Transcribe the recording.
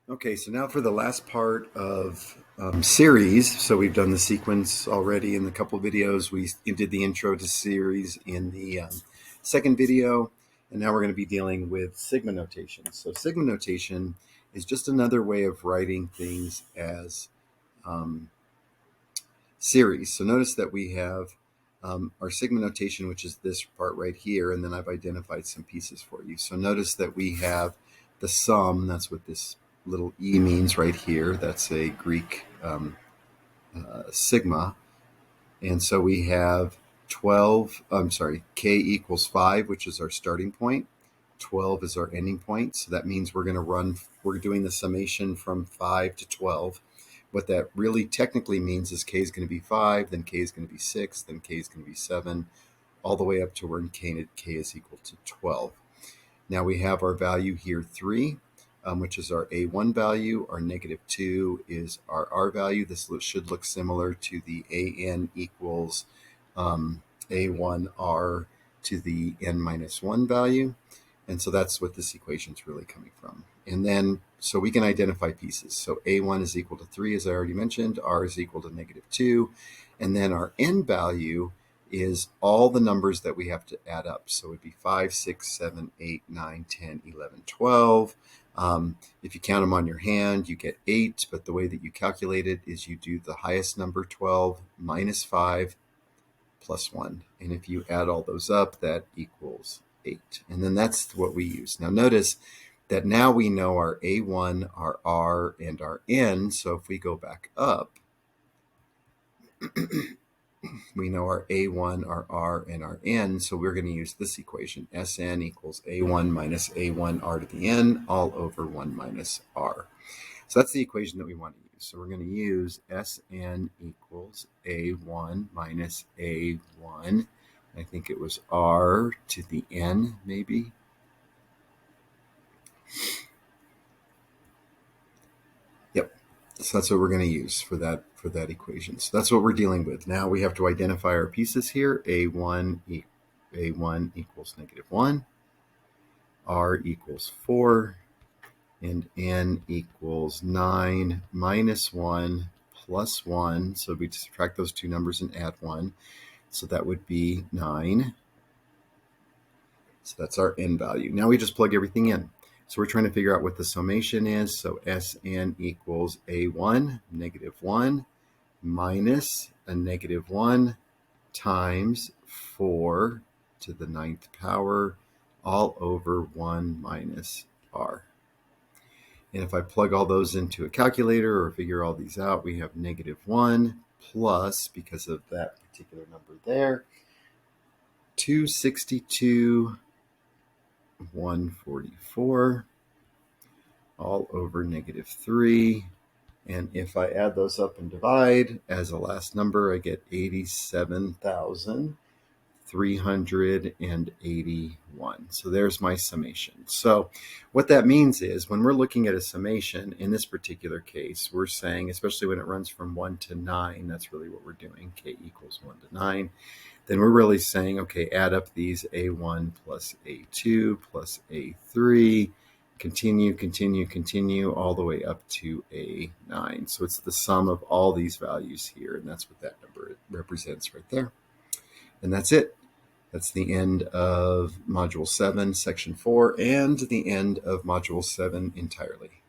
Okay, so now for the last part of series. So we've done the sequence already in a couple of videos. We did the intro to series in the second video, and now we're going to be dealing with sigma notation. So sigma notation is just another way of writing things as um, series. So notice that we have our sigma notation, which is this part right here, and then I've identified some pieces for you. So notice that we have the sum. That's what this little e means right here. That's a Greek sigma. And so we have 12, k equals 5, which is our starting point. 12 is our ending point. So that means we're doing the summation from 5 to 12. What that really technically means is k is going to be 5, then k is going to be 6, then k is going to be 7, all the way up to where k is equal to 12. Now we have our value here 3, which is our A1 value. Our -2 is our R value. This should look similar to the AN equals A1R to the N minus 1 value. And so that's what this equation is really coming from. And then, so we can identify pieces. So A1 is equal to 3, as I already mentioned. R is equal to -2. And then our N value is all the numbers that we have to add up. So it'd be 5, 6, 7, 8, 9, 10, 11, 12. If you count them on your hand, you get 8. But the way that you calculate it is you do the highest number, 12, minus 5, plus 1. And if you add all those up, that equals 8. And then that's what we use. Now notice that now we know our A1, our R, and our N. So if we go back up, we know our A1, our R, and our N. So we're going to use this equation. Sn equals A1 minus A1R to the N all over 1 minus R. So that's the equation that we want to use. So we're going to use Sn equals A1 minus A1. I think it was R to the N, maybe. Yep. So that's what we're going to use for that equation. So that's what we're dealing with. Now we have to identify our pieces here. A1 equals -1. R equals 4. And N equals 9 minus 1 plus 1. So we subtract those two numbers and add 1. So that would be 9. So that's our N value. Now we just plug everything in. So we're trying to figure out what the summation is. So Sn equals A1, -1, minus a -1 times 4 to the 9th power, all over 1 minus R. And if I plug all those into a calculator or figure all these out, we have -1 plus, because of that particular number there, 262, 144, all over -3. And if I add those up and divide as a last number, I get 87,381. So there's my summation. So what that means is when we're looking at a summation, in this particular case, we're saying, especially when it runs from 1 to 9, that's really what we're doing, k equals 1 to 9, then we're really saying, okay, add up these A1 plus A2 plus A3, continue all the way up to A9. So it's the sum of all these values here, and that's what that number represents right there. And that's it. That's the end of Module 7, Section 4, and the end of Module 7 entirely.